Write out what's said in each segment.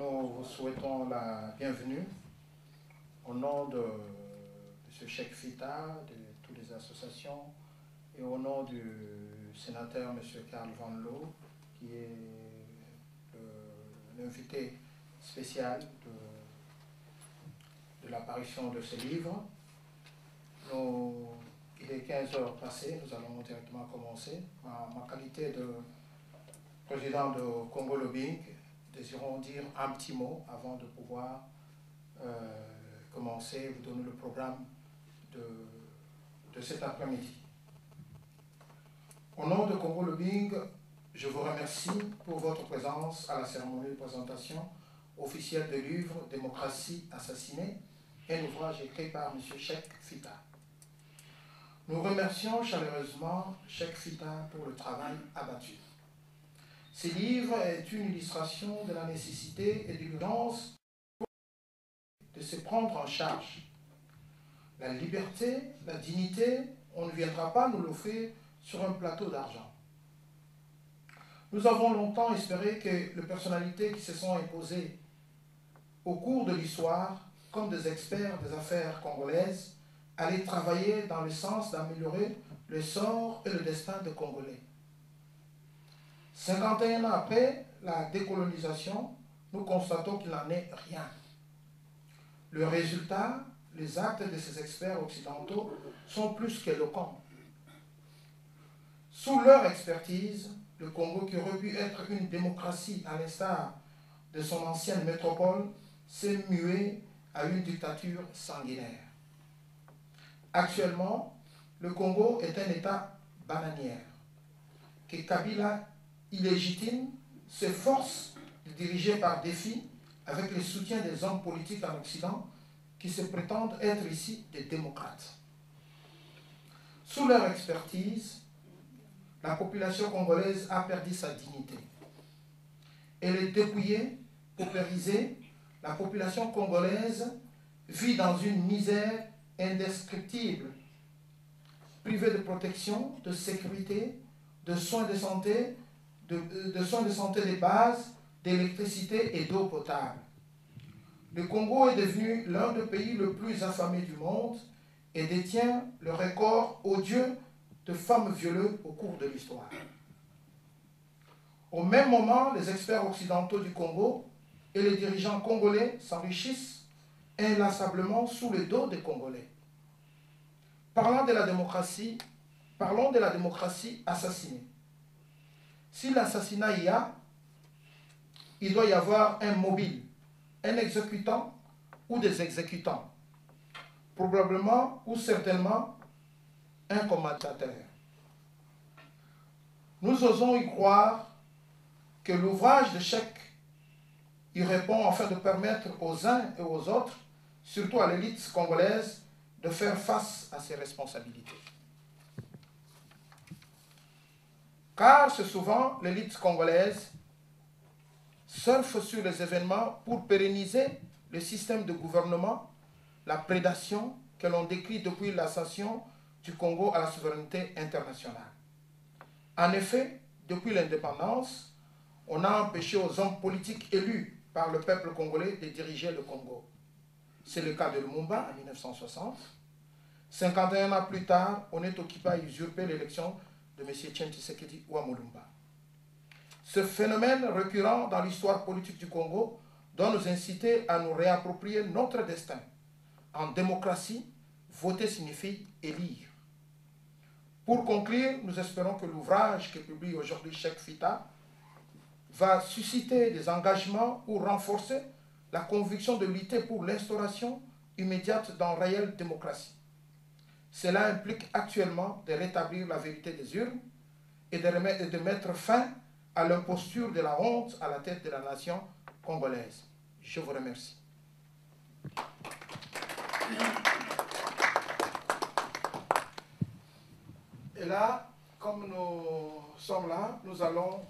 Nous vous souhaitons la bienvenue au nom de M. Cheikh Fita, de toutes les associations, et au nom du sénateur M. Karl Van Loo, qui est l'invité spécial de l'apparition de ce livre. Il est 15 heures passées, nous allons directement commencer. En ma qualité de président de Congo Lobbying, désirons dire un petit mot avant de pouvoir commencer, vous donner le programme de cet après-midi. Au nom de Congo Lobbying, je vous remercie pour votre présence à la cérémonie de présentation officielle du livre « Démocratie assassinée », un ouvrage écrit par M. Cheikh Fita. Nous remercions chaleureusement Cheikh Fita pour le travail abattu. Ce livre est une illustration de la nécessité et de l'urgence de se prendre en charge. La liberté, la dignité, on ne viendra pas nous l'offrir sur un plateau d'argent. Nous avons longtemps espéré que les personnalités qui se sont imposées au cours de l'histoire, comme des experts des affaires congolaises, allaient travailler dans le sens d'améliorer le sort et le destin des Congolais. 51 ans après la décolonisation, nous constatons qu'il n'en est rien. Le résultat, les actes de ces experts occidentaux sont plus qu'éloquents. Sous leur expertise, le Congo, qui aurait pu être une démocratie à l'instar de son ancienne métropole, s'est mué à une dictature sanguinaire. Actuellement, le Congo est un État bananière que Kabila, illégitime, s'efforce de diriger par défi avec le soutien des hommes politiques en Occident qui se prétendent être ici des démocrates. Sous leur expertise, la population congolaise a perdu sa dignité. Elle est dépouillée, paupérisée. La population congolaise vit dans une misère indescriptible, privée de protection, de sécurité, de soins de santé, de soins de santé de base, d'électricité et d'eau potable. Le Congo est devenu l'un des pays les plus affamés du monde et détient le record odieux de femmes violées au cours de l'histoire. Au même moment, les experts occidentaux du Congo et les dirigeants congolais s'enrichissent inlassablement sous le dos des Congolais. Parlons de la démocratie assassinée. Si l'assassinat y a, il doit y avoir un mobile, un exécutant ou des exécutants. Probablement ou certainement un commentateur. Nous osons y croire que l'ouvrage de Cheikh y répond afin de permettre aux uns et aux autres, surtout à l'élite congolaise, de faire face à ses responsabilités. Car c'est souvent l'élite congolaise surfe sur les événements pour pérenniser le système de gouvernement, la prédation que l'on décrit depuis l'ascension du Congo à la souveraineté internationale. En effet, depuis l'indépendance, on a empêché aux hommes politiques élus par le peuple congolais de diriger le Congo. C'est le cas de Lumumba en 1960. 51 ans plus tard, on est occupé à usurper l'élection de M. Etienne Tshisekedi Ouamulumba. Ce phénomène récurrent dans l'histoire politique du Congo doit nous inciter à nous réapproprier notre destin. En démocratie, voter signifie élire. Pour conclure, nous espérons que l'ouvrage que publie aujourd'hui Cheikh Fita va susciter des engagements ou renforcer la conviction de lutter pour l'instauration immédiate d'une réelle démocratie. Cela implique actuellement de rétablir la vérité des urnes et de mettre fin à l'imposture de la honte à la tête de la nation congolaise. Je vous remercie. Et là, comme nous sommes là, nous allons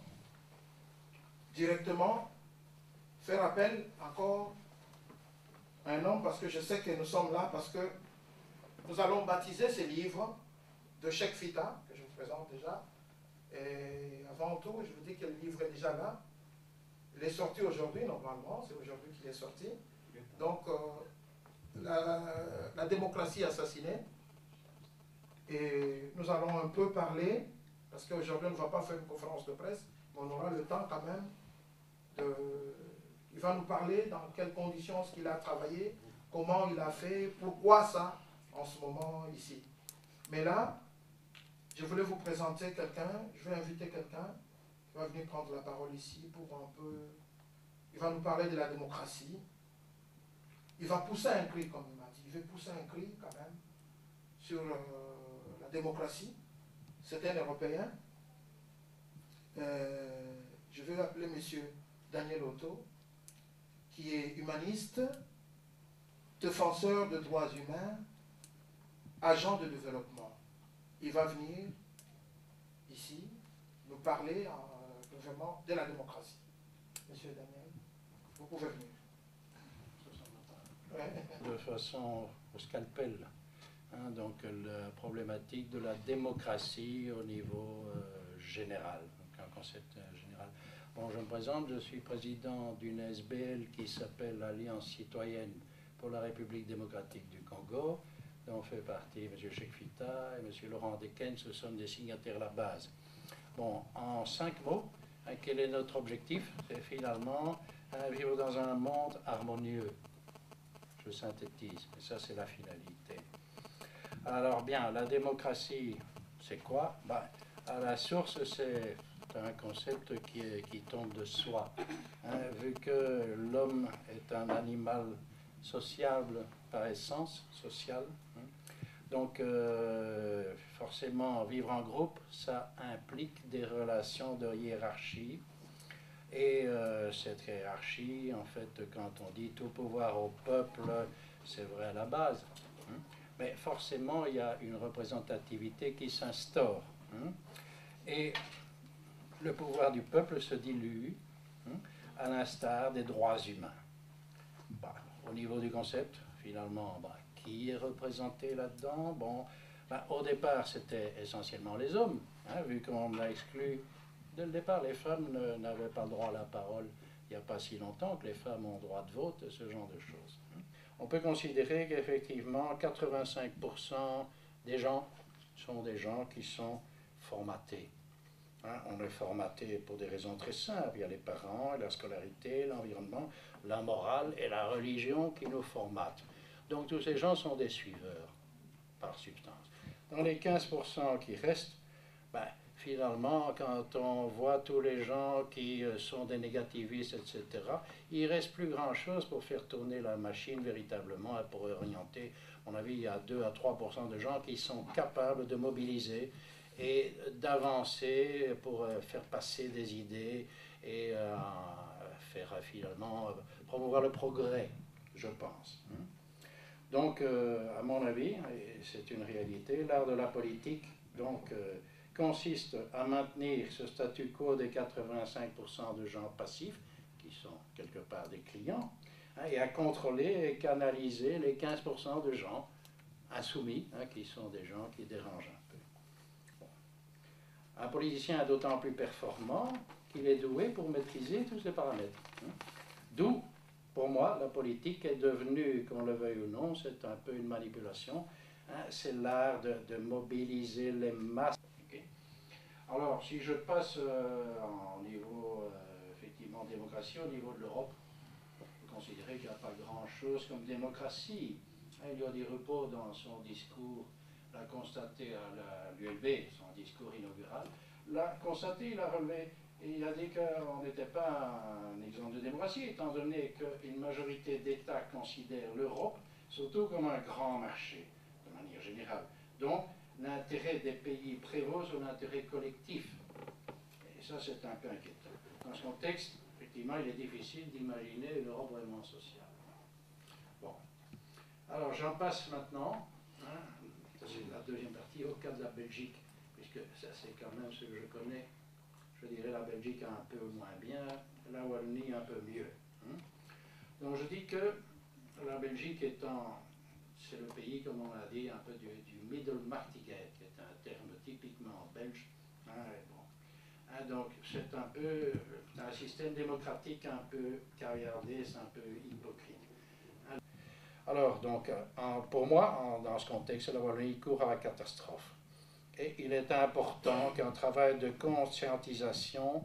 directement faire appel encore à un homme, parce que je sais que nous sommes là, parce que nous allons baptiser ce livre de Cheikh Fita, que je vous présente déjà. Et avant tout, je vous dis que le livre est déjà là. Il est sorti aujourd'hui, normalement, c'est aujourd'hui qu'il est sorti. Donc, la démocratie assassinée. Et nous allons un peu parler, parce qu'aujourd'hui on ne va pas faire une conférence de presse, mais on aura le temps quand même de... Il va nous parler dans quelles conditions est-ce qu'il a travaillé, comment il a fait, pourquoi ça, en ce moment ici. Mais là, je voulais vous présenter quelqu'un, je vais inviter quelqu'un qui va venir prendre la parole ici pour un peu... Il va nous parler de la démocratie. Il va pousser un cri, comme il m'a dit. Il va pousser un cri quand même sur la démocratie. C'est un Européen. Je vais appeler M. Daniel Otto, qui est humaniste, défenseur de droits humains, agent de développement. Il va venir ici nous parler vraiment de la démocratie. Monsieur Daniel, vous pouvez venir. De façon au scalpel, hein, donc la problématique de la démocratie au niveau général, donc un concept général. Bon, je me présente, je suis président d'une SBL qui s'appelle Alliance citoyenne pour la République démocratique du Congo, dont fait partie M. Chekfita et M. Laurent Deken, ce sont des signataires à la base. Bon, en 5 mots, hein, quel est notre objectif? C'est finalement vivre dans un monde harmonieux. Je synthétise, mais ça c'est la finalité. Alors bien, la démocratie, c'est quoi? Ben, à la source, c'est un concept qui tombe de soi. Hein, vu que l'homme est un animal sociable par essence, social, hein, donc forcément vivre en groupe, ça implique des relations de hiérarchie. Et cette hiérarchie, en fait, quand on dit tout pouvoir au peuple, c'est vrai à la base. Hein, mais forcément, il y a une représentativité qui s'instaure. Hein, et le pouvoir du peuple se dilue, hein, à l'instar des droits humains. Bah, au niveau du concept, finalement, bah, qui est représenté là-dedans? Bon, bah, au départ, c'était essentiellement les hommes, hein, vu qu'on a exclu. Dès le départ, les femmes n'avaient pas le droit à la parole. Il n'y a pas si longtemps que les femmes ont droit de vote, ce genre de choses. On peut considérer qu'effectivement, 85% des gens sont des gens qui sont formatés. Hein, on est formaté pour des raisons très simples. Il y a les parents, la scolarité, l'environnement, la morale et la religion qui nous formatent. Donc tous ces gens sont des suiveurs par substance. Dans les 15% qui restent, ben, finalement, quand on voit tous les gens qui sont des négativistes, etc., il ne reste plus grand-chose pour faire tourner la machine véritablement et pour orienter. À mon avis, il y a 2 à 3% de gens qui sont capables de mobiliser et d'avancer pour faire passer des idées et faire finalement promouvoir le progrès, je pense. Donc, à mon avis, et c'est une réalité, l'art de la politique, donc, consiste à maintenir ce statu quo des 85% de gens passifs, qui sont quelque part des clients, hein, et à contrôler et canaliser les 15% de gens insoumis, hein, qui sont des gens qui dérangent un peu. Bon. Un politicien est d'autant plus performant qu'il est doué pour maîtriser tous ces paramètres. Hein. D'où, pour moi, la politique est devenue, qu'on le veuille ou non, c'est un peu une manipulation, hein, c'est l'art de mobiliser les masses. Alors, si je passe au niveau, effectivement, démocratie, au niveau de l'Europe, vous considérez qu'il n'y a pas grand-chose comme démocratie. Elodie Rupert, dans son discours, l'a constaté à l'ULB, son discours inaugural, l'a constaté, il a relevé, et il a dit qu'on n'était pas un exemple de démocratie, étant donné qu'une majorité d'États considère l'Europe surtout comme un grand marché, de manière générale. Donc, l'intérêt des pays prévaut sur l'intérêt collectif. Et ça, c'est un peu inquiétant. Dans ce contexte, effectivement, il est difficile d'imaginer une Europe vraiment sociale. Bon. Alors, j'en passe maintenant, hein, c'est la deuxième partie, au cas de la Belgique, puisque ça, c'est quand même ce que je connais. Je dirais la Belgique un peu moins bien, la Wallonie un peu mieux. Hein. Donc, je dis que la Belgique étant... C'est le pays, comme on l'a dit, un peu du Middelmartiget, qui est un terme typiquement belge. Hein, bon. Donc c'est un peu un système démocratique un peu caviardé, c'est un peu hypocrite. Alors, donc, pour moi, dans ce contexte, la Wallonie court à la catastrophe. Et il est important qu'un travail de conscientisation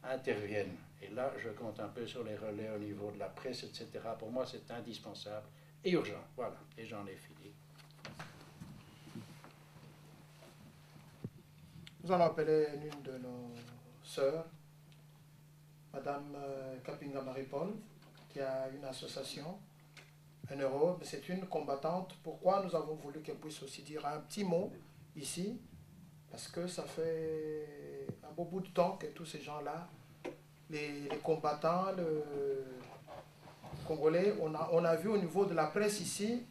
intervienne. Et là, je compte un peu sur les relais au niveau de la presse, etc. Pour moi, c'est indispensable et urgent. Voilà, et j'en ai fini. Nous allons appeler l'une de nos sœurs, Madame Kapinga Marie-Paul, qui a une association, un euro. C'est une combattante. Pourquoi nous avons voulu qu'elle puisse aussi dire un petit mot ici? Parce que ça fait un beau bout de temps que tous ces gens-là, les combattants, Congolais, on a vu au niveau de la presse ici,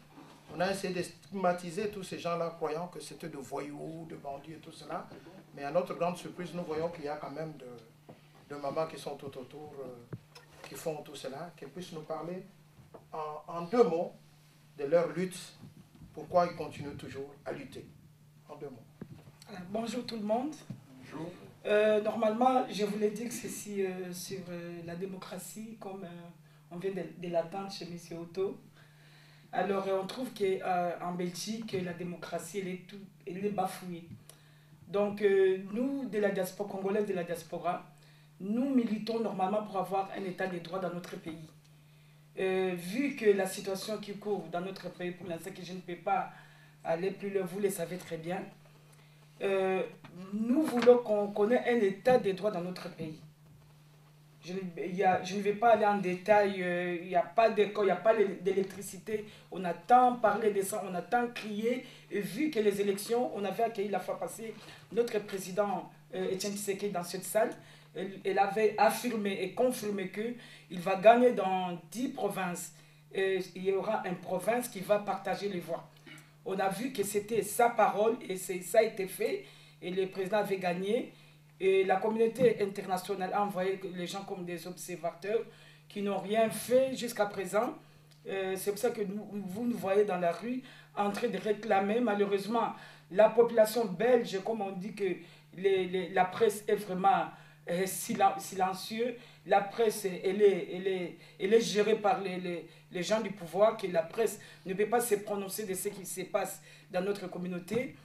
on a essayé de stigmatiser tous ces gens-là, croyant que c'était de voyous, de bandits et tout cela. Mais à notre grande surprise, nous voyons qu'il y a quand même de mamans qui sont tout autour, qui font tout cela, qu'elles puissent nous parler en 2 mots de leur lutte, pourquoi ils continuent toujours à lutter. En 2 mots. Bonjour tout le monde. Bonjour. Normalement, je voulais dire ceci sur la démocratie, comme on vient de l'attendre chez M. Otto. Alors, on trouve qu'en Belgique, la démocratie, elle est bafouée. Donc, nous, de la diaspora congolaise, de la diaspora, nous militons normalement pour avoir un état de droit dans notre pays. Vu que la situation qui court dans notre pays, pour l'instant, que je ne peux pas aller plus loin, vous le savez très bien, nous voulons qu'on ait un état de droit dans notre pays. Je ne vais pas aller en détail, il n'y a pas d'école, il n'y a pas d'électricité. On a tant parlé de ça, on a tant crié. Et vu que les élections, on avait accueilli la fois passée notre président Etienne Tshisekedi dans cette salle. Elle avait affirmé et confirmé qu'il va gagner dans 10 provinces. Et il y aura une province qui va partager les voix. On a vu que c'était sa parole et ça a été fait. Et le président avait gagné. Et la communauté internationale a envoyé les gens comme des observateurs qui n'ont rien fait jusqu'à présent. C'est pour ça que vous nous voyez dans la rue en train de réclamer. Malheureusement, la population belge, comme on dit que la presse est vraiment silencieuse, la presse elle est gérée par les gens du pouvoir, que la presse ne peut pas se prononcer de ce qui se passe dans notre communauté.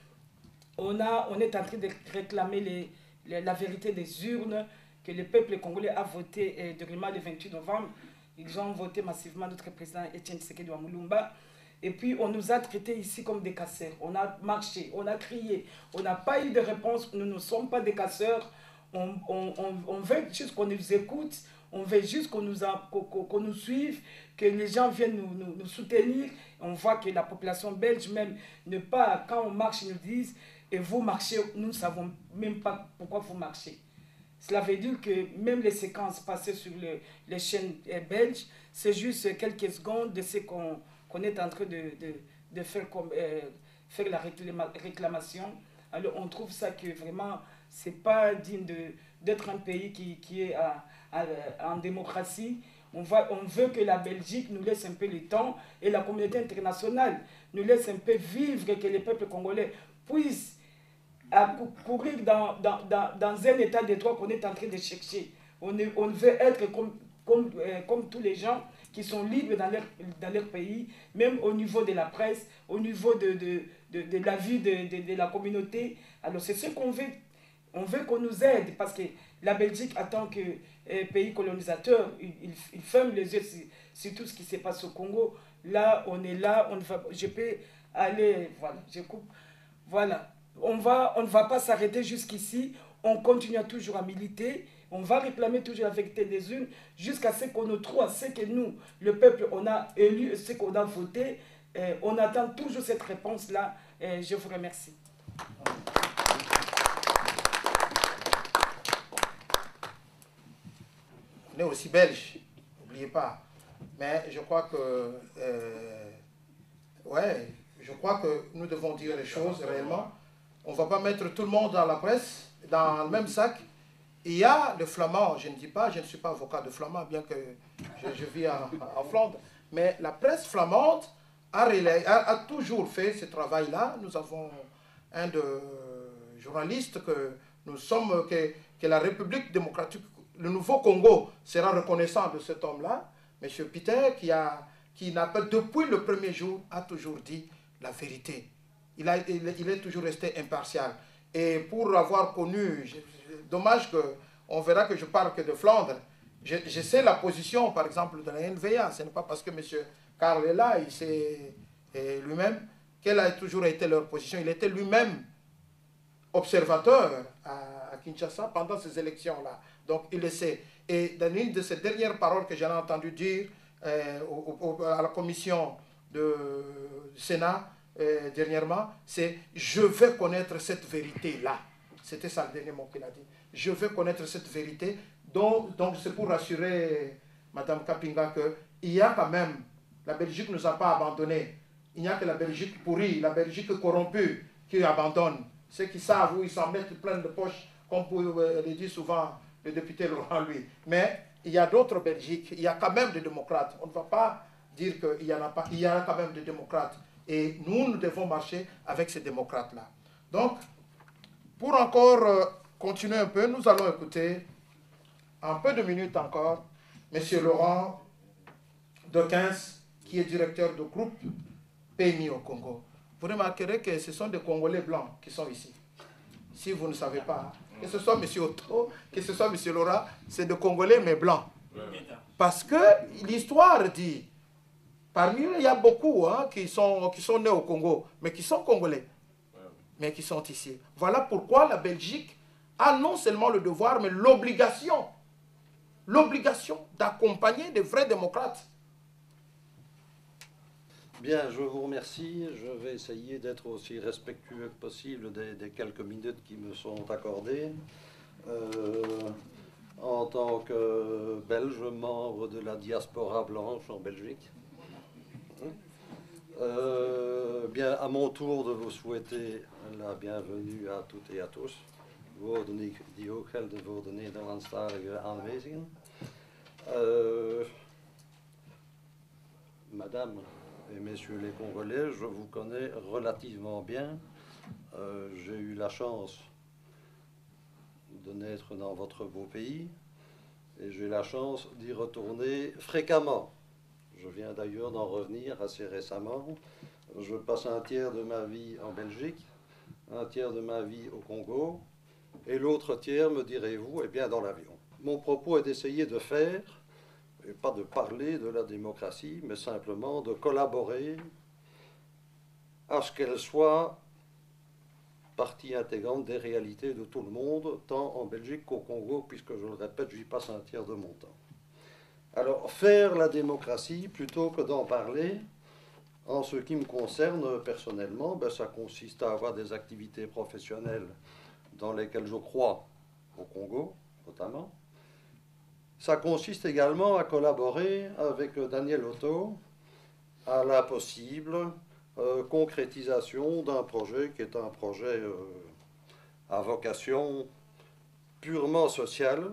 On est en train de réclamer la vérité des urnes que le peuple congolais a voté durant le 28 novembre. Ils ont voté massivement notre président Etienne Tshisekedi wa Mulumba. Et puis on nous a traités ici comme des casseurs. On a marché, on a crié, on n'a pas eu de réponse. Nous ne sommes pas des casseurs. On veut juste qu'on nous écoute, on veut juste qu'on nous suive, que les gens viennent nous soutenir. On voit que la population belge même, quand on marche, ils nous disent et vous marchez, nous ne savons même pas pourquoi vous marchez. Cela veut dire que même les séquences passées sur les chaînes belges, c'est juste quelques secondes de ce qu'on est en train de faire, faire la réclamation. Alors on trouve ça que vraiment, ce n'est pas digne d'être un pays qui est en démocratie. On veut que la Belgique nous laisse un peu le temps et la communauté internationale nous laisse un peu vivre, que les peuples congolais puissent courir dans un état de droit qu'on est en train de chercher. On veut être comme tous les gens qui sont libres dans leur pays, même au niveau de la presse, au niveau de la vie de la communauté. Alors c'est ce qu'on veut. On veut qu'on nous aide parce que la Belgique, en tant que pays colonisateur, il ferme les yeux sur tout ce qui se passe au Congo. Là, on est là, je peux aller, voilà, je coupe, voilà. On ne va pas s'arrêter jusqu'ici, on continue toujours à militer, on va réclamer toujours la vérité des urnes jusqu'à ce qu'on nous trouve, ce que nous, le peuple, on a élu, ce qu'on a voté. On attend toujours cette réponse-là. Je vous remercie. On est aussi belge, n'oubliez pas. Mais je crois que, je crois que nous devons dire les choses réellement. On ne va pas mettre tout le monde dans la presse, dans le même sac. Il y a le flamand, je ne dis pas, je ne suis pas avocat de flamand, bien que je vis en Flandre, mais la presse flamande a toujours fait ce travail-là. Nous avons un de journalistes que nous sommes, que la République démocratique, le nouveau Congo sera reconnaissant de cet homme-là. M. Peter, qui n'appelle depuis le premier jour, a toujours dit la vérité. Il est toujours resté impartial. Et pour avoir connu, dommage qu'on verra que je parle que de Flandre, je sais la position, par exemple, de la NVA. Ce n'est pas parce que M. Karl est là, il sait lui-même, quelle a toujours été leur position. Il était lui-même observateur à Kinshasa pendant ces élections-là. Donc, il le sait. Et dans une de ces dernières paroles que j'ai entendu dire à la commission du Sénat dernièrement, c'est « Je veux connaître cette vérité-là ». C'était ça le dernier mot qu'il a dit. « Je veux connaître cette vérité ». Donc c'est pour rassurer Mme Kapinga qu'il y a quand même, la Belgique ne nous a pas abandonnés. Il n'y a que la Belgique pourrie, la Belgique corrompue qui abandonne. Ceux qui savent où ils s'en mettent plein de poches, comme le dit souvent le député Laurent, lui. Mais il y a d'autres Belgiques, il y a quand même des démocrates. On ne va pas dire qu'il n'y en a pas, il y a quand même des démocrates. Et nous devons marcher avec ces démocrates-là. Donc, pour encore continuer un peu, nous allons écouter, en peu de minutes encore, M. Laurent Dequins, qui est directeur du groupe PMI au Congo. Vous remarquerez que ce sont des Congolais blancs qui sont ici. Si vous ne savez pas, que ce soit M. Otto, que ce soit M. Laurent, c'est des Congolais mais blancs. Parce que l'histoire dit, parmi eux, il y a beaucoup qui sont nés au Congo, mais qui sont Congolais, mais qui sont ici. Voilà pourquoi la Belgique a non seulement le devoir, mais l'obligation d'accompagner des vrais démocrates. Bien, je vous remercie. Je vais essayer d'être aussi respectueux que possible des quelques minutes qui me sont accordées. En tant que Belge, membre de la diaspora blanche en Belgique. Bien, à mon tour de vous souhaiter la bienvenue à toutes et à tous. Woorden die ook gelden voor de Nederlandstalige aanwezigen. Madame et messieurs les Congolais, je vous connais relativement bien. J'ai eu la chance de naître dans votre beau pays et j'ai la chance d'y retourner fréquemment. Je viens d'ailleurs d'en revenir assez récemment. Je passe un tiers de ma vie en Belgique, un tiers de ma vie au Congo, et l'autre tiers, me direz-vous, eh bien dans l'avion. Mon propos est d'essayer de faire, et pas de parler de la démocratie, mais simplement de collaborer à ce qu'elle soit partie intégrante des réalités de tout le monde, tant en Belgique qu'au Congo, puisque je le répète, j'y passe un tiers de mon temps. Alors, faire la démocratie, plutôt que d'en parler, en ce qui me concerne personnellement, ben, ça consiste à avoir des activités professionnelles dans lesquelles je crois, au Congo notamment. Ça consiste également à collaborer avec Daniel Otto à la possible concrétisation d'un projet qui est un projet à vocation purement sociale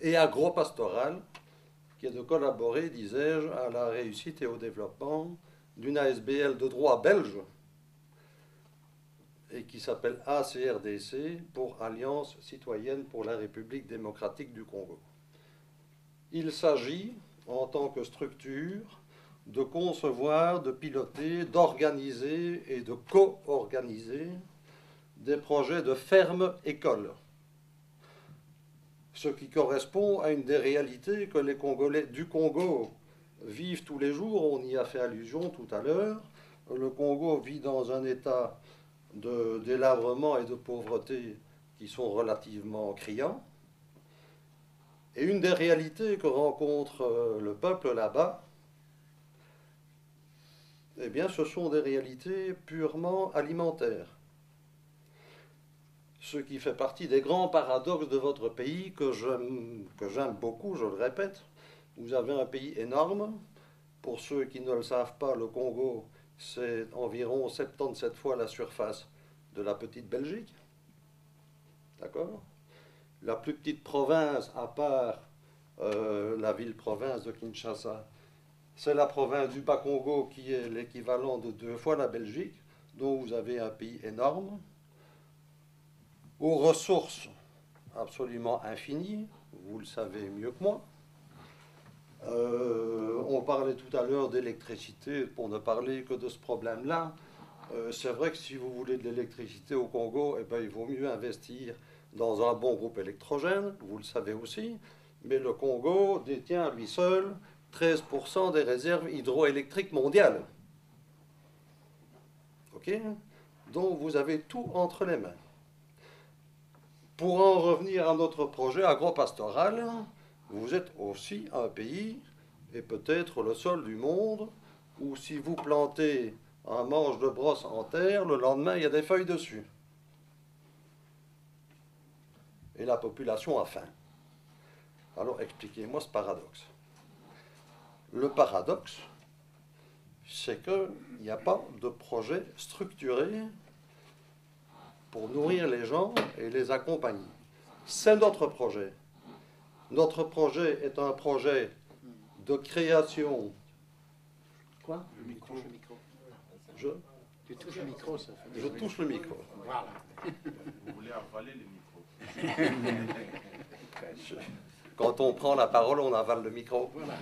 et agro-pastorale, qui est de collaborer, disais-je, à la réussite et au développement d'une ASBL de droit belge et qui s'appelle ACRDC pour Alliance citoyenne pour la République démocratique du Congo. Il s'agit, en tant que structure, de concevoir, de piloter, d'organiser et de co-organiser des projets de ferme-école, ce qui correspond à une des réalités que les Congolais du Congo vivent tous les jours. On y a fait allusion tout à l'heure. Le Congo vit dans un état de délabrement et de pauvreté qui sont relativement criants. Et une des réalités que rencontre le peuple là-bas, eh bien, ce sont des réalités purement alimentaires. Ce qui fait partie des grands paradoxes de votre pays que j'aime beaucoup, je le répète. Vous avez un pays énorme. Pour ceux qui ne le savent pas, le Congo, c'est environ 77 fois la surface de la petite Belgique. D'accord ? La plus petite province, à part la ville-province de Kinshasa, c'est la province du Bas-Congo qui est l'équivalent de 2 fois la Belgique, dont vous avez un pays énorme. aux ressources absolument infinies, vous le savez mieux que moi. On parlait tout à l'heure d'électricité, pour ne parler que de ce problème-là. C'est vrai que si vous voulez de l'électricité au Congo, eh ben, il vaut mieux investir dans un bon groupe électrogène, vous le savez aussi, mais le Congo détient à lui seul 13% des réserves hydroélectriques mondiales. Ok? Donc vous avez tout entre les mains. Pour en revenir à notre projet agropastoral, vous êtes aussi un pays, et peut-être le seul du monde, où si vous plantez un manche de brosse en terre, le lendemain il y a des feuilles dessus. Et la population a faim. Alors expliquez-moi ce paradoxe. Le paradoxe, c'est qu'il n'y a pas de projet structuré pour nourrir les gens et les accompagner. C'est notre projet. Notre projet est un projet de création. Quoi? Le micro. Tu touches le micro, ça fait. Je touche le micro. Voilà. Vous voulez avaler le micro. Quand on prend la parole, on avale le micro. Voilà.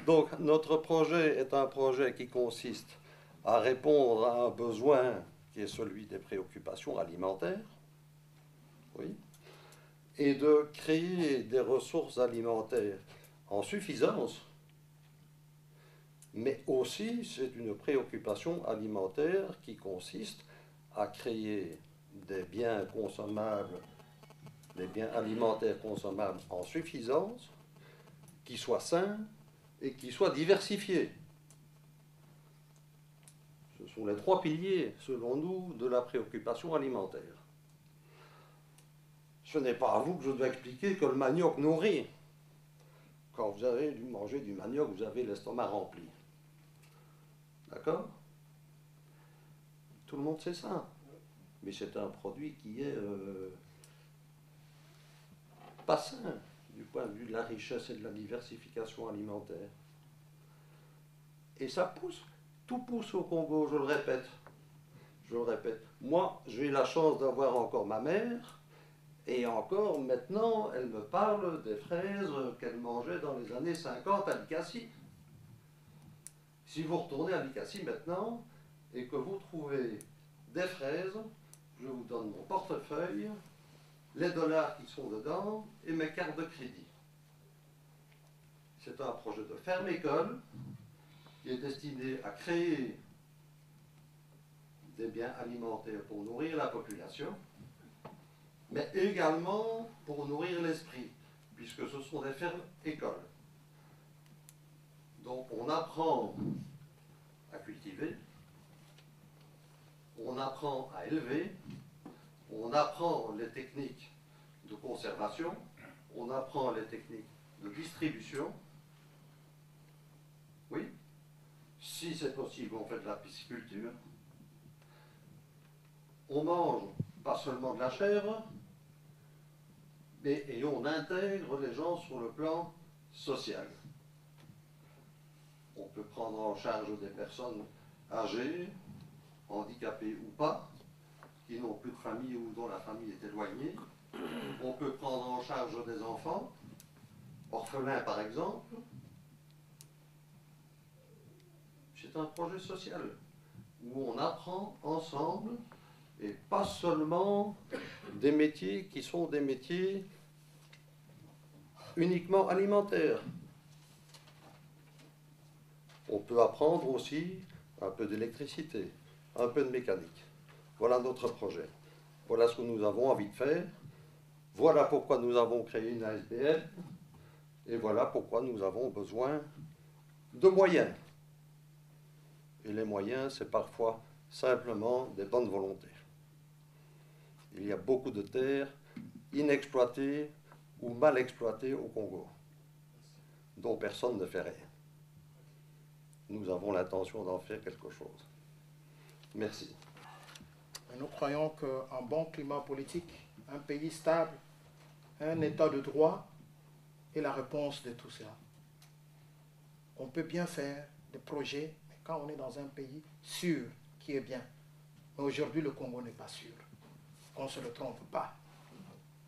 Donc, notre projet est un projet qui consiste à répondre à un besoin qui est celui des préoccupations alimentaires, oui, et de créer des ressources alimentaires en suffisance, mais aussi c'est une préoccupation alimentaire qui consiste à créer des biens consommables, des biens alimentaires consommables en suffisance, qui soient sains et qui soient diversifiés. Ce sont les trois piliers, selon nous, de la préoccupation alimentaire. Ce n'est pas à vous que je dois expliquer que le manioc nourrit. Quand vous avez dû manger du manioc, vous avez l'estomac rempli. D'accord? Tout le monde sait ça. Mais c'est un produit qui est pas sain du point de vue de la richesse et de la diversification alimentaire. Et ça pousse. Tout pousse au Congo, je le répète. Je le répète. Moi, j'ai eu la chance d'avoir encore ma mère, et encore maintenant, elle me parle des fraises qu'elle mangeait dans les années 50 à Likassi. Si vous retournez à Likassi maintenant, et que vous trouvez des fraises, je vous donne mon portefeuille, les dollars qui sont dedans, et mes cartes de crédit. C'est un projet de ferme-école, qui est destiné à créer des biens alimentaires pour nourrir la population, mais également pour nourrir l'esprit, puisque ce sont des fermes-écoles. Donc on apprend à cultiver, on apprend à élever, on apprend les techniques de conservation, on apprend les techniques de distribution. Oui. Si c'est possible, on fait de la pisciculture. On mange pas seulement de la chèvre, mais et on intègre les gens sur le plan social. On peut prendre en charge des personnes âgées, handicapées ou pas, qui n'ont plus de famille ou dont la famille est éloignée. On peut prendre en charge des enfants, orphelins par exemple. C'est un projet social où on apprend ensemble et pas seulement des métiers qui sont des métiers uniquement alimentaires. On peut apprendre aussi un peu d'électricité, un peu de mécanique. Voilà notre projet. Voilà ce que nous avons envie de faire. Voilà pourquoi nous avons créé une ASBL. Et voilà pourquoi nous avons besoin de moyens. Et les moyens, c'est parfois simplement des bonnes volontés. Il y a beaucoup de terres inexploitées ou mal exploitées au Congo, dont personne ne fait rien. Nous avons l'intention d'en faire quelque chose. Merci. Nous croyons qu'un bon climat politique, un pays stable, un état de droit est la réponse de tout cela. On peut bien faire des projets, mais quand on est dans un pays sûr, qui est bien. Mais aujourd'hui, le Congo n'est pas sûr. qu'on ne se le trompe pas.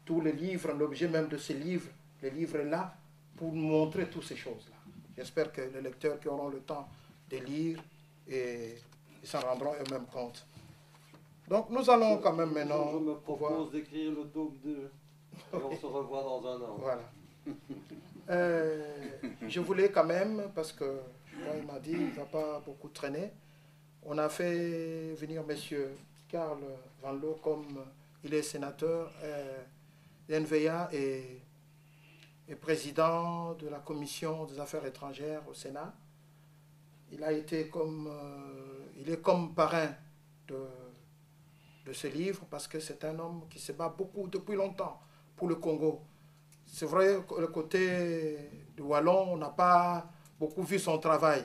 Tous les livres, l'objet même de ces livres, les livres est là pour montrer toutes ces choses-là. J'espère que les lecteurs qui auront le temps de lire et ils s'en rendront eux-mêmes compte. Donc nous allons quand même maintenant... Je me propose d'écrire le tome 2 et on se revoit dans un an. Voilà. Je voulais quand même, parce que moi, il m'a dit il ne va pas beaucoup traîner, on a fait venir M. Karl Van Loo comme il est sénateur d'NVA et président de la commission des affaires étrangères au Sénat. Il a été comme, il est comme parrain de ce livre parce que c'est un homme qui se bat beaucoup depuis longtemps pour le Congo. C'est vrai que le côté de Wallon, on n'a pas beaucoup vu son travail,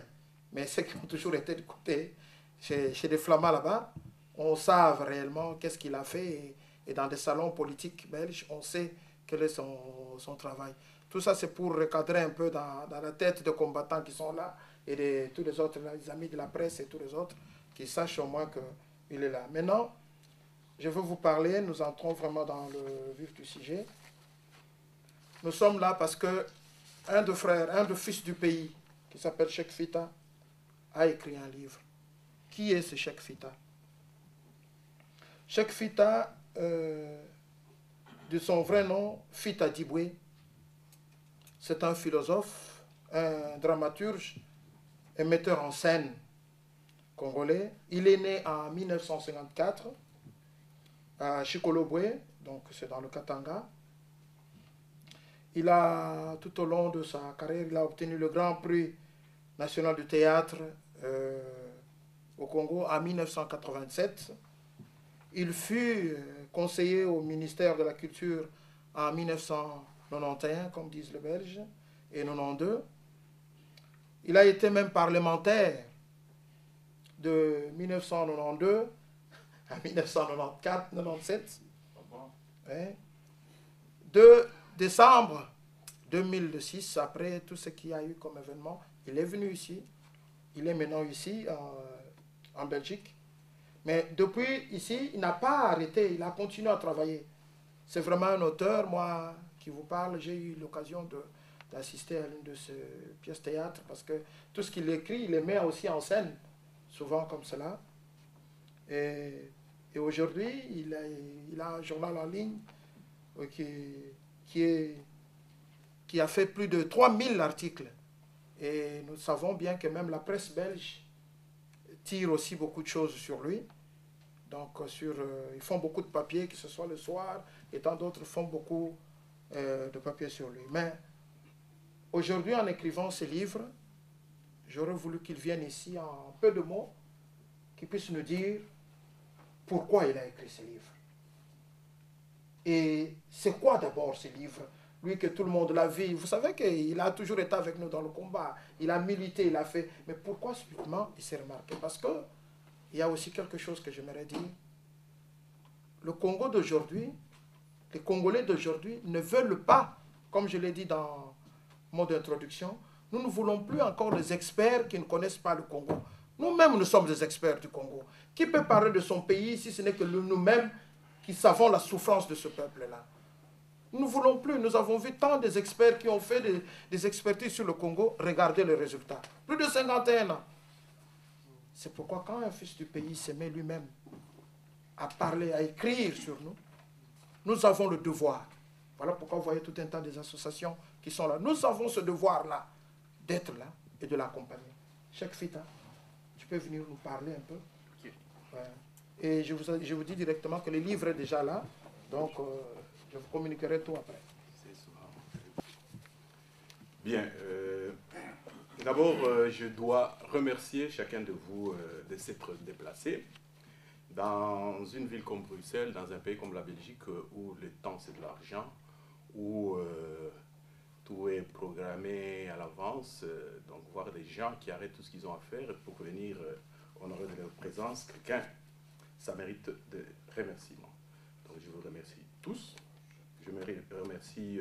mais ceux qui ont toujours été de côté, chez les Flamands là-bas, on sait réellement qu'est-ce qu'il a fait et dans des salons politiques belges, on sait quel est son travail. Tout ça, c'est pour recadrer un peu dans la tête des combattants qui sont là et de tous les autres, les amis de la presse et tous les autres, qui sachent au moins qu'il est là. Maintenant, je veux vous parler, nous entrons vraiment dans le vif du sujet. Nous sommes là parce que un de frères, un de fils du pays, qui s'appelle Cheikh Fita, a écrit un livre. Qui est ce Cheikh Fita? Cheikh Fita, de son vrai nom, Fita Diboué, c'est un philosophe, un dramaturge et metteur en scène congolais. Il est né en 1954 à Chikolobwe, donc c'est dans le Katanga. Il a, tout au long de sa carrière, il a obtenu le Grand Prix national du théâtre au Congo en 1987. Il fut conseiller au ministère de la Culture en 1991, comme disent les Belges, et 92. Il a été même parlementaire de 1992 à 1994-97. De décembre 2006, après tout ce qu'il y a eu comme événement, il est venu ici. Il est maintenant ici, en Belgique. Mais depuis ici, il n'a pas arrêté, il a continué à travailler. C'est vraiment un auteur, moi, qui vous parle. J'ai eu l'occasion d'assister à l'une de ses pièces théâtre, parce que tout ce qu'il écrit, il les met aussi en scène, souvent comme cela. Et aujourd'hui, il a un journal en ligne qui a fait plus de 3000 articles. Et nous savons bien que même la presse belge tire aussi beaucoup de choses sur lui. Donc, ils font beaucoup de papiers, que ce soit le soir, et tant d'autres font beaucoup de papiers sur lui. Mais aujourd'hui, en écrivant ce livre, j'aurais voulu qu'il vienne ici en peu de mots, qu'il puisse nous dire pourquoi il a écrit ce livre. Et c'est quoi d'abord ce livre? Lui que tout le monde l'a vu. Vous savez qu'il a toujours été avec nous dans le combat. Il a milité, il a fait. Mais pourquoi subitement il s'est remarqué? Parce que il y a aussi quelque chose que j'aimerais dire. Le Congo d'aujourd'hui, les Congolais d'aujourd'hui ne veulent pas, comme je l'ai dit dans le mot d'introduction, nous ne voulons plus encore des experts qui ne connaissent pas le Congo. Nous-mêmes, nous sommes des experts du Congo. Qui peut parler de son pays si ce n'est que nous-mêmes qui savons la souffrance de ce peuple-là? Nous ne voulons plus. Nous avons vu tant des experts qui ont fait des expertises sur le Congo. Regardez les résultats. Plus de 51 ans. C'est pourquoi quand un fils du pays se met lui-même à parler, à écrire sur nous, nous avons le devoir. Voilà pourquoi vous voyez tout un tas des associations qui sont là. Nous avons ce devoir-là d'être là et de l'accompagner. Cheikh Fita, tu peux venir nous parler un peu? Okay. Ouais. Et je vous dis directement que le livre est déjà là. Donc, je vous communiquerai tout après. Bien. D'abord, je dois remercier chacun de vous de s'être déplacé dans une ville comme Bruxelles, dans un pays comme la Belgique, où le temps c'est de l'argent, où tout est programmé à l'avance. Donc, voir des gens qui arrêtent tout ce qu'ils ont à faire pour venir honorer de leur présence quelqu'un, ça mérite de remerciements. Donc, je vous remercie tous. Je remercie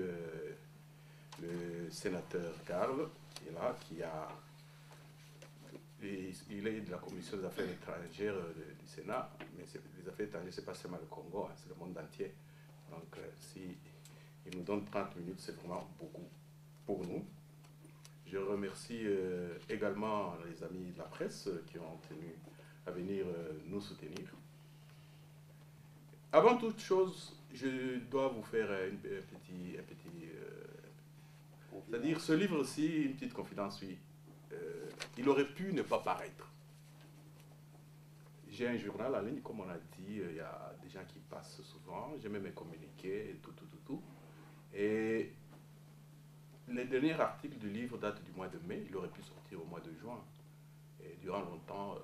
le sénateur Karl, qui est là, qui a il est de la commission des affaires étrangères du Sénat, mais les affaires étrangères, ce n'est pas seulement le Congo, hein, c'est le monde entier. Donc, si il nous donne 30 minutes, c'est vraiment beaucoup pour nous. Je remercie également les amis de la presse qui ont tenu à venir nous soutenir. Avant toute chose, je dois vous faire un petit c'est-à-dire, ce livre-ci, une petite confidence, oui, il aurait pu ne pas paraître. J'ai un journal en ligne, comme on a dit, il y a des gens qui passent souvent, j'ai même communiqué, et tout. Et les derniers articles du livre datent du mois de mai, il aurait pu sortir au mois de juin. Et durant longtemps,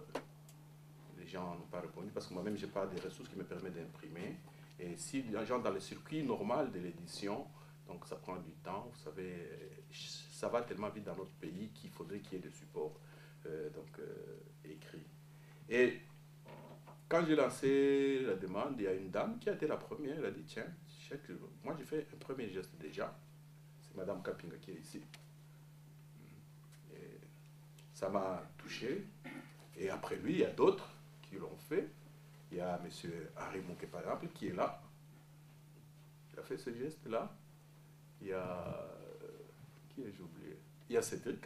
les gens n'ont pas répondu, parce que moi-même, je n'ai pas des ressources qui me permettent d'imprimer. Et si les gens dans le circuit normal de l'édition, donc ça prend du temps, vous savez, ça va tellement vite dans notre pays qu'il faudrait qu'il y ait des supports écrits. Et quand j'ai lancé la demande, il y a une dame qui a été la première, elle a dit, tiens, moi j'ai fait un premier geste déjà, c'est Madame Kapinga qui est ici. Et ça m'a touché, et après lui, il y a d'autres qui l'ont fait. Il y a M. Harry Mouké, par exemple, qui est là. Il a fait ce geste-là. Il y a... qui ai-je oublié? Il y a Cédric.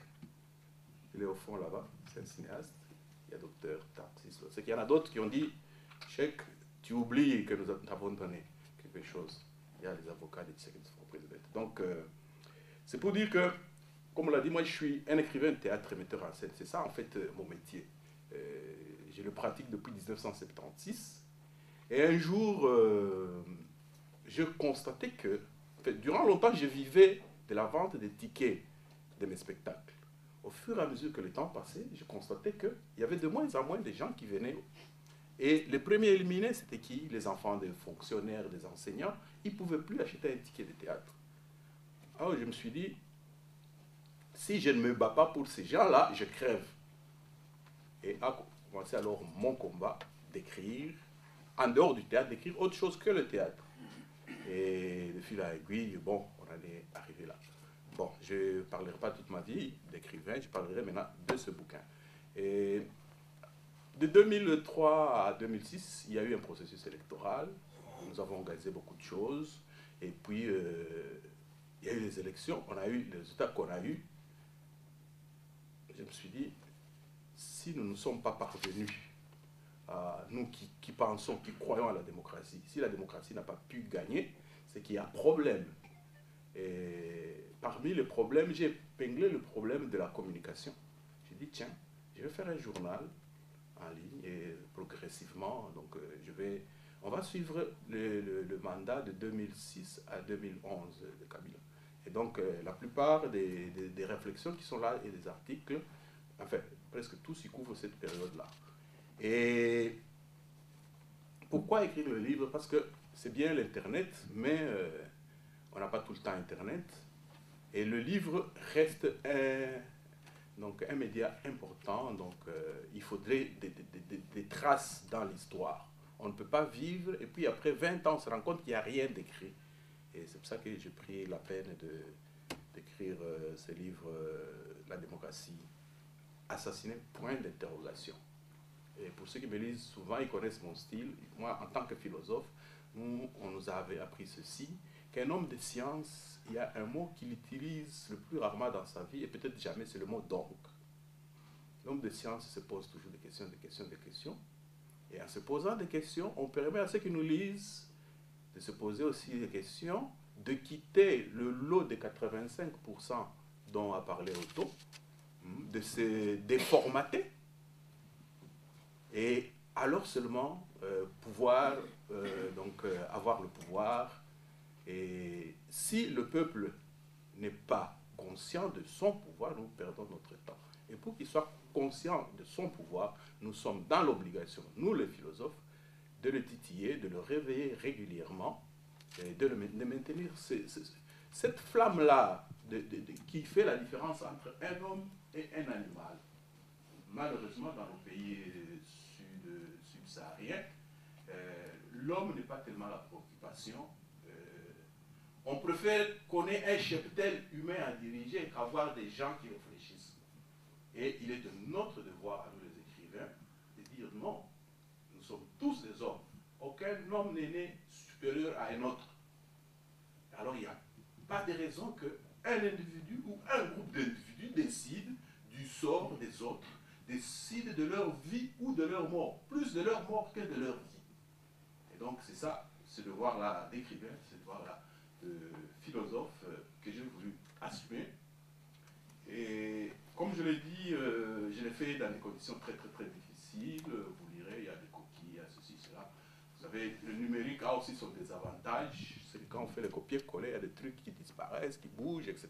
Il est au fond là-bas. C'est un cinéaste. Il y a Dr Tarsis. C'est qu'il y en a d'autres qui ont dit, Cheikh, tu oublies que nous avons donné quelque chose. Il y a les avocats des Tchèques qui sont présidents. Donc, c'est pour dire que, comme on l'a dit, moi je suis un écrivain de théâtre et metteur en scène. C'est ça en fait mon métier. Je le pratique depuis 1976. Et un jour, je constatais que, en fait, durant longtemps, je vivais de la vente des tickets de mes spectacles. Au fur et à mesure que le temps passait, je constatais qu'il y avait de moins en moins de gens qui venaient. Et les premiers éliminés, c'était qui? Les enfants des fonctionnaires, des enseignants. Ils ne pouvaient plus acheter un ticket de théâtre. Alors je me suis dit, si je ne me bats pas pour ces gens-là, je crève. Et a commencé alors mon combat d'écrire, en dehors du théâtre, d'écrire autre chose que le théâtre. Et de fil à aiguille, bon, on en est arrivé là. Bon, je ne parlerai pas toute ma vie d'écrivain, je parlerai maintenant de ce bouquin. Et de 2003 à 2006, il y a eu un processus électoral, nous avons organisé beaucoup de choses, et puis il y a eu les élections, on a eu les résultats qu'on a eus. Je me suis dit, si nous ne sommes pas parvenus, nous qui pensons, qui croyons à la démocratie, si la démocratie n'a pas pu gagner, c'est qu'il y a un problème. Et parmi les problèmes, j'ai épinglé le problème de la communication. J'ai dit, tiens, je vais faire un journal en ligne et progressivement, donc on va suivre le mandat de 2006 à 2011 de Kabila. Et donc, la plupart des réflexions qui sont là et des articles, enfin, presque tous, ils couvrent cette période-là. Et pourquoi écrire le livre? Parce que c'est bien l'Internet, mais on n'a pas tout le temps Internet. Et le livre reste un média important, donc il faudrait des traces dans l'histoire. On ne peut pas vivre, et puis après 20 ans, on se rend compte qu'il n'y a rien d'écrit. Et c'est pour ça que j'ai pris la peine d'écrire ce livre, La démocratie assassinée, point d'interrogation. Et pour ceux qui me lisent souvent, ils connaissent mon style. Moi, en tant que philosophe, on nous avait appris ceci, qu'un homme de science, il y a un mot qu'il utilise le plus rarement dans sa vie, et peut-être jamais, c'est le mot « donc ». L'homme de science se pose toujours des questions, des questions, des questions. Et en se posant des questions, on permet à ceux qui nous lisent de se poser aussi des questions, de quitter le lot de 85% dont a parlé Otto, de se déformater, et alors seulement pouvoir avoir le pouvoir. Et si le peuple n'est pas conscient de son pouvoir, nous perdons notre temps. Et pour qu'il soit conscient de son pouvoir, nous sommes dans l'obligation, nous les philosophes, de le titiller, de le réveiller régulièrement, et de maintenir cette flamme-là qui fait la différence entre un homme et un animal. Malheureusement, dans nos pays subsahariens, l'homme n'est pas tellement la préoccupation. On préfère qu'on ait un cheptel humain à diriger qu'avoir des gens qui réfléchissent. Et il est de notre devoir à nous les écrivains de dire non, nous sommes tous des hommes. Aucun homme n'est né supérieur à un autre. Alors il n'y a pas de raison qu'un individu ou un groupe d'individus décide du sort des autres, décide de leur vie ou de leur mort, plus de leur mort que de leur vie. Et donc c'est ça, ce devoir-là d'écrivain, ce devoir-là de philosophe que j'ai voulu assumer. Et comme je l'ai dit, je l'ai fait dans des conditions très difficiles. Vous lirez, il y a des coquilles, il y a ceci, cela. Vous savez, le numérique a aussi son désavantage. C'est que quand on fait les copier-coller, il y a des trucs qui disparaissent, qui bougent, etc.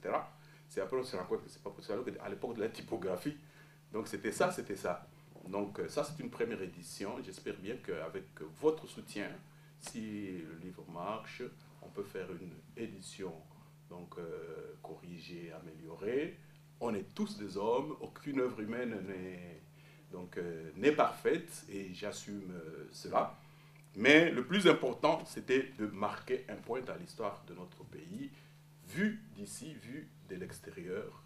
C'est après on se rend compte que c'est pas possible. Alors qu'à l'époque de la typographie, donc c'était ça, c'était ça. Donc ça, c'est une première édition. J'espère bien qu'avec votre soutien, si le livre marche, on peut faire une édition donc corrigée, améliorée. On est tous des hommes, aucune œuvre humaine n'est parfaite, et j'assume cela. Mais le plus important, c'était de marquer un point dans l'histoire de notre pays, vu d'ici, vu de l'extérieur.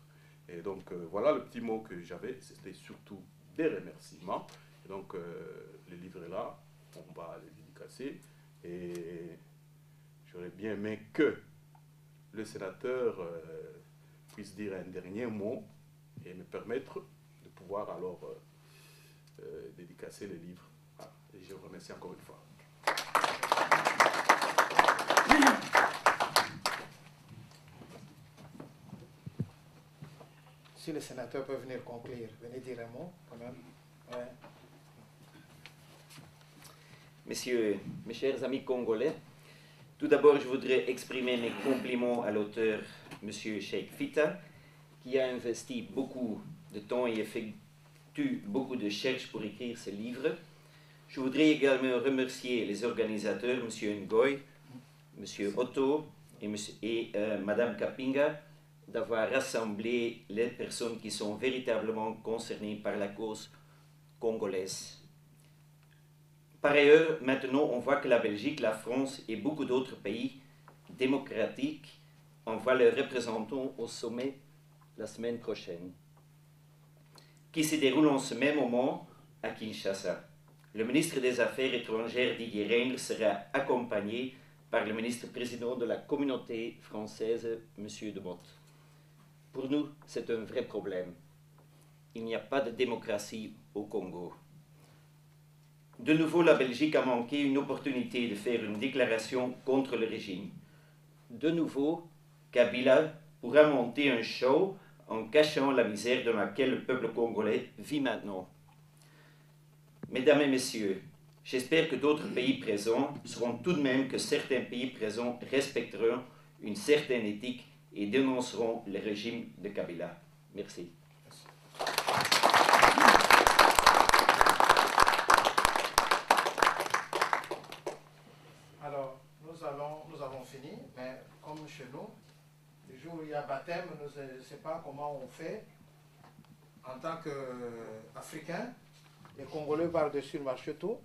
Et donc voilà le petit mot que j'avais, c'était surtout des remerciements. Et donc le livre est là, on va le dédicacer. Et j'aurais bien aimé que le sénateur puisse dire un dernier mot et me permettre de pouvoir alors dédicacer le livre. Ah, et je vous remercie encore une fois. Si le sénateur peut venir conclure, venez dire un mot quand même. Ouais. Messieurs, mes chers amis congolais, tout d'abord, je voudrais exprimer mes compliments à l'auteur, M. Cheikh Fita, qui a investi beaucoup de temps et effectue beaucoup de recherches pour écrire ce livre. Je voudrais également remercier les organisateurs, M. Ngoy, M. Otto et Mme Kapinga, d'avoir rassemblé les personnes qui sont véritablement concernées par la cause congolaise. Par ailleurs, maintenant, on voit que la Belgique, la France et beaucoup d'autres pays démocratiques envoient leurs représentants au sommet la semaine prochaine, qui se déroule en ce même moment à Kinshasa. Le ministre des Affaires étrangères Didier Reynders sera accompagné par le ministre-président de la communauté française, M. De Motte. Pour nous, c'est un vrai problème. Il n'y a pas de démocratie au Congo. De nouveau, la Belgique a manqué une opportunité de faire une déclaration contre le régime. De nouveau, Kabila pourra monter un show en cachant la misère dans laquelle le peuple congolais vit maintenant. Mesdames et messieurs, j'espère que d'autres pays présents seront tout de même que certains pays présents respecteront une certaine éthique et dénonceront le régime de Kabila. Merci. Alors, nous avons fini, mais comme chez nous, le jour où il y a baptême, nous ne savons pas comment on fait. En tant qu'Africains, les Congolais par-dessus le marcheteau,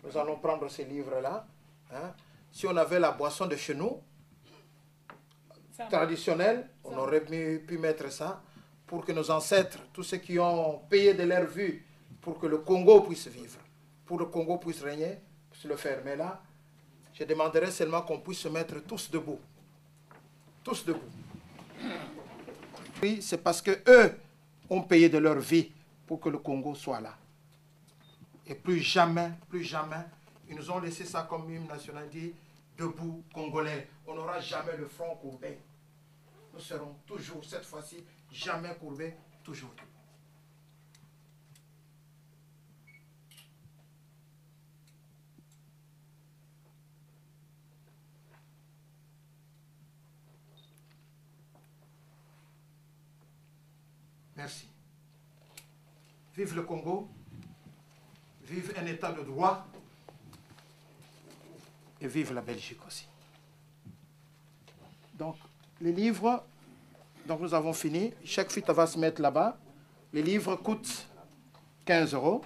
nous allons prendre ces livres-là. Hein. Si on avait la boisson de chez nous, traditionnelle, on aurait pu mettre ça pour que nos ancêtres, tous ceux qui ont payé de leur vue, pour que le Congo puisse vivre, pour que le Congo puisse régner, puisse le faire. Mais là, je demanderais seulement qu'on puisse se mettre tous debout. Tous debout. Oui, c'est parce qu'eux ont payé de leur vie pour que le Congo soit là. Et plus jamais, ils nous ont laissé ça comme hymne national, dit debout, Congolais. On n'aura jamais le front courbé. Nous serons toujours, cette fois-ci, jamais courbés, toujours debout. Merci. Vive le Congo, vive un état de droit et vive la Belgique aussi. Donc, les livres, donc nous avons fini. Chaque fita va se mettre là-bas. Les livres coûtent 15 €.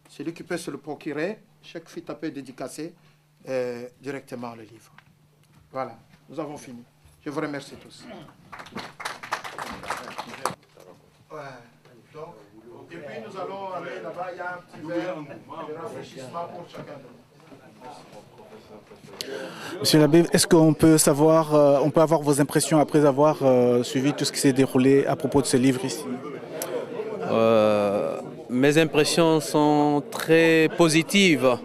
Celui qui peut se le procurer, chaque fita peut dédicacer directement le livre. Voilà, nous avons fini. Je vous remercie tous. Ouais, donc, il y a un petit verre de rafraîchissement pour chacun de nous. Monsieur l'abbé, est-ce qu'on peut savoir, on peut avoir vos impressions après avoir suivi tout ce qui s'est déroulé à propos de ce livre ici? Mes impressions sont très positives.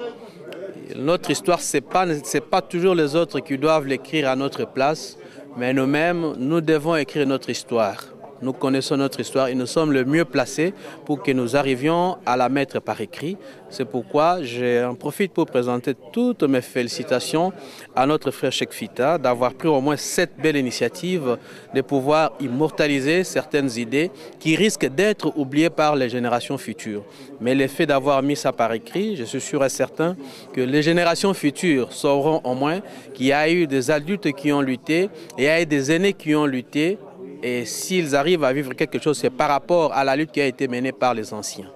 Notre histoire, ce n'est pas toujours les autres qui doivent l'écrire à notre place, mais nous-mêmes, nous devons écrire notre histoire. Nous connaissons notre histoire et nous sommes le mieux placés pour que nous arrivions à la mettre par écrit. C'est pourquoi j'en profite pour présenter toutes mes félicitations à notre frère Cheikh Fita d'avoir pris au moins cette belle initiative de pouvoir immortaliser certaines idées qui risquent d'être oubliées par les générations futures. Mais le fait d'avoir mis ça par écrit, je suis sûr et certain que les générations futures sauront au moins qu'il y a eu des adultes qui ont lutté et il y a eu des aînés qui ont lutté. Et s'ils arrivent à vivre quelque chose, c'est par rapport à la lutte qui a été menée par les anciens.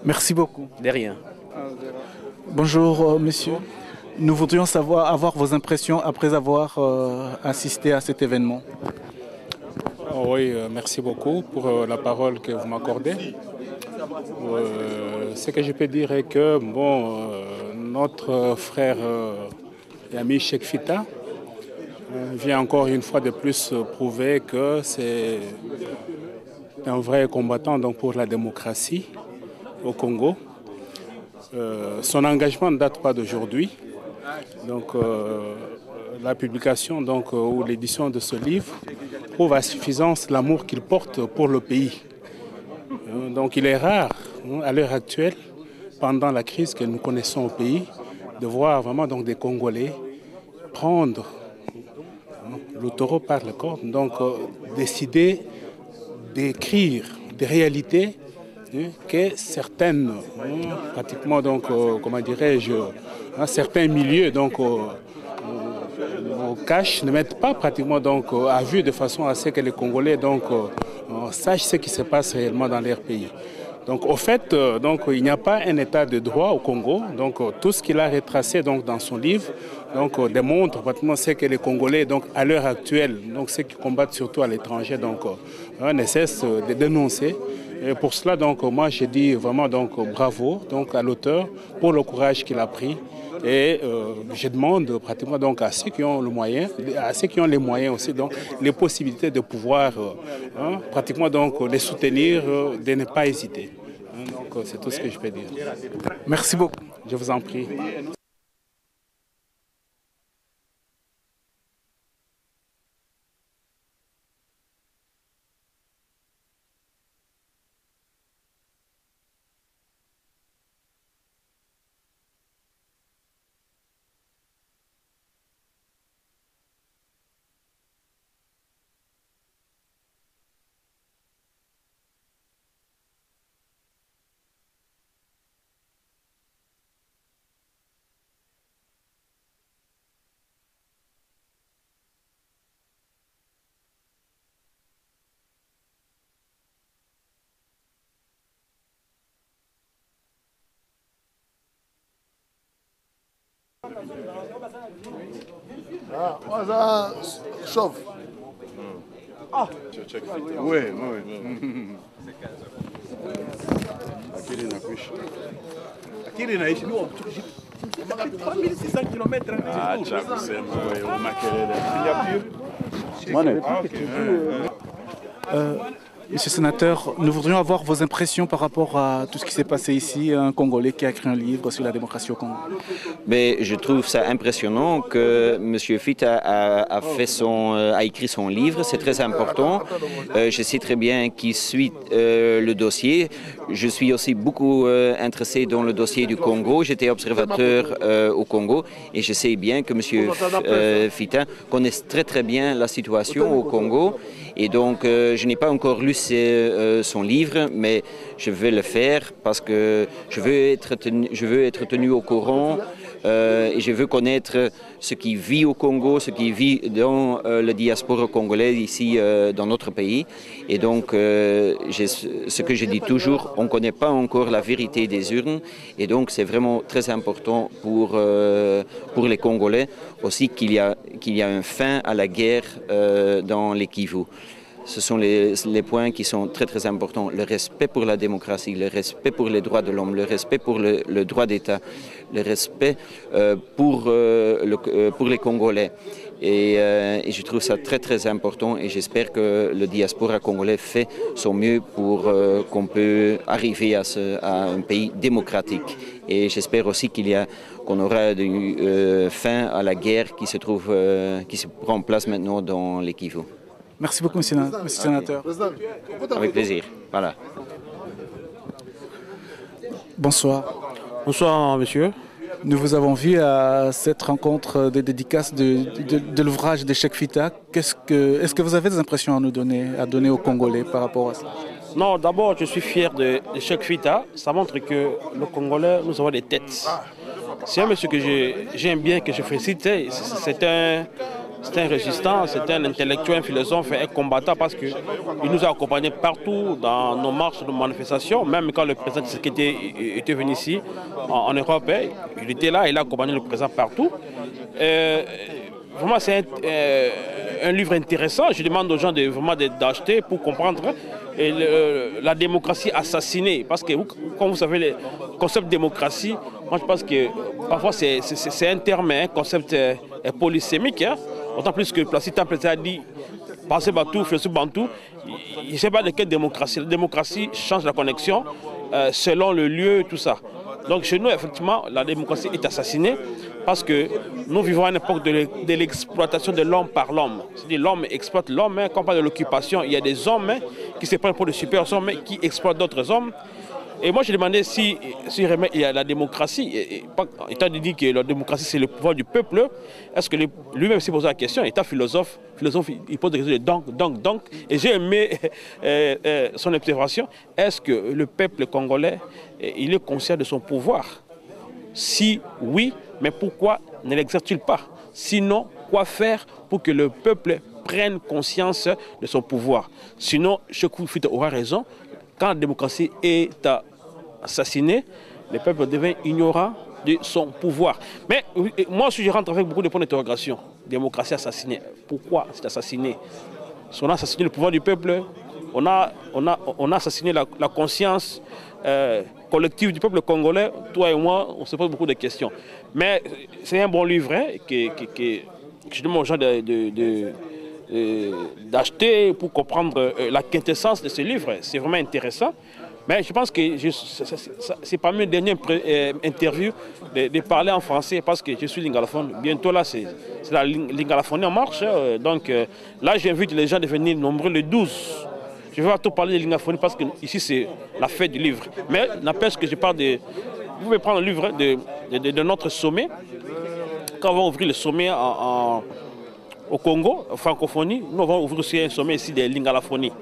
Merci beaucoup. De rien. Bonjour, monsieur. Nous voudrions avoir vos impressions après avoir assisté à cet événement. Oui, merci beaucoup pour la parole que vous m'accordez. Ce que je peux dire est que notre frère et ami Cheikh Fita vient encore une fois de plus prouver que c'est un vrai combattant donc, pour la démocratie au Congo. Son engagement ne date pas d'aujourd'hui. Donc, la publication ou l'édition de ce livre prouve à suffisance l'amour qu'il porte pour le pays. Donc, il est rare, à l'heure actuelle, pendant la crise que nous connaissons au pays, de voir vraiment donc, des Congolais prendre le taureau par le corps, donc décider d'écrire des réalités que certaines, pratiquement donc, comment dirais-je, certains milieux donc au cache ne mettent pas pratiquement donc à vue de façon à ce que les Congolais donc sachent ce qui se passe réellement dans leur pays. Donc au fait, donc, il n'y a pas un état de droit au Congo. Donc tout ce qu'il a retracé donc, dans son livre donc, démontre pratiquement ce que les Congolais, donc, à l'heure actuelle, donc, ceux qui combattent surtout à l'étranger, donc, ne cessent de dénoncer. Et pour cela, donc, moi, je dis vraiment donc, bravo donc, à l'auteur pour le courage qu'il a pris. Et je demande pratiquement donc, à ceux qui ont le moyen, à ceux qui ont les moyens aussi, donc, les possibilités de pouvoir pratiquement donc, les soutenir, de ne pas hésiter. Donc, c'est tout ce que je peux dire. Merci beaucoup. Je vous en prie. Ah, ça chauffe. Ah, oui, oui. Akili naishi ni 3600 km. Ah, cha kusema wewe makelele. Monsieur le sénateur, nous voudrions avoir vos impressions par rapport à tout ce qui s'est passé ici, un Congolais qui a écrit un livre sur la démocratie au Congo. Mais je trouve ça impressionnant que M. Fita a écrit son livre, c'est très important. Je sais très bien qu'il suit le dossier. Je suis aussi beaucoup intéressé dans le dossier du Congo. J'étais observateur au Congo et je sais bien que M. Fita connaît très très bien la situation au Congo. Et donc, je n'ai pas encore lu son livre, mais je vais le faire parce que je veux être tenu au courant et je veux connaître ce qui vit au Congo, ce qui vit dans la diaspora congolaise ici dans notre pays. Et donc, ce que je dis toujours, on ne connaît pas encore la vérité des urnes. Et donc, c'est vraiment très important pour les Congolais aussi qu'il y a une fin à la guerre dans les Kivu. Ce sont les points qui sont très très importants. Le respect pour la démocratie, le respect pour les droits de l'homme, le respect pour le droit d'État, le respect pour les Congolais. Et je trouve ça très très important et j'espère que le diaspora congolais fait son mieux pour qu'on peut arriver à un pays démocratique. Et j'espère aussi qu'on aura fin à la guerre qui se prend place maintenant dans les Kivu. Merci beaucoup, monsieur le sénateur. Avec plaisir. Voilà. Bonsoir. Bonsoir, monsieur. Nous vous avons vu à cette rencontre de dédicace de l'ouvrage de Cheikh Fita. Est-ce que vous avez des impressions à donner aux Congolais par rapport à ça? Non, d'abord, je suis fier de Cheikh Fita. Ça montre que le Congolais, nous avons des têtes. C'est un monsieur que j'aime bien, que je félicite. C'est un résistant, c'est un intellectuel, un philosophe, un combattant parce qu'il nous a accompagnés partout dans nos marches, nos manifestations. Même quand le président Tshisekedi était venu ici, en Europe, il était là, il a accompagné le président partout. Vraiment, c'est un livre intéressant. Je demande aux gens d'acheter pour comprendre la démocratie assassinée. Parce que, comme vous savez, le concept de démocratie, moi je pense que parfois c'est un terme, un concept polysémique. D'autant plus que Placide Templeton a dit passer Bantou, faire Bantou. Je ne sais pas de quelle démocratie. La démocratie change la connexion selon le lieu, tout ça. Donc chez nous, effectivement, la démocratie est assassinée parce que nous vivons à une époque de l'exploitation de l'homme par l'homme. C'est-à-dire l'homme exploite l'homme. Quand on parle de l'occupation, il y a des hommes qui se prennent pour des super hommes qui exploitent d'autres hommes. Et moi, je demandais si il y a la démocratie, étant donné que la démocratie, c'est le pouvoir du peuple, est-ce que lui-même s'est posé la question, étant philosophe, il pose des questions de donc. Et j'ai aimé son observation. Est-ce que le peuple congolais, il est conscient de son pouvoir? Si oui, mais pourquoi ne l'exerce-t-il pas? Sinon, quoi faire pour que le peuple prenne conscience de son pouvoir? Sinon, Cheikh Fita aura raison. Quand la démocratie est assassinée, le peuple devient ignorant de son pouvoir. Mais moi aussi, je rentre avec beaucoup de points d'interrogation. Démocratie assassinée. Pourquoi c'est assassiné? On a assassiné le pouvoir du peuple, on a assassiné la conscience collective du peuple congolais. Toi et moi, on se pose beaucoup de questions. Mais c'est un bon livre que je demande aux gens d'acheter pour comprendre la quintessence de ce livre. C'est vraiment intéressant. Mais je pense que c'est parmi mes dernières interviews de parler en français parce que je suis lingalophone. Bientôt là, c'est la lingalophonie en marche. Donc là, j'invite les gens à venir nombreux le 12. Je vais tout parler de lingalophonie parce que ici, c'est la fête du livre. Mais n'empêche que je parle de... Vous pouvez prendre le livre de notre sommet. Quand on va ouvrir le sommet au Congo, en francophonie, nous allons ouvrir aussi un sommet ici de lingalophonie.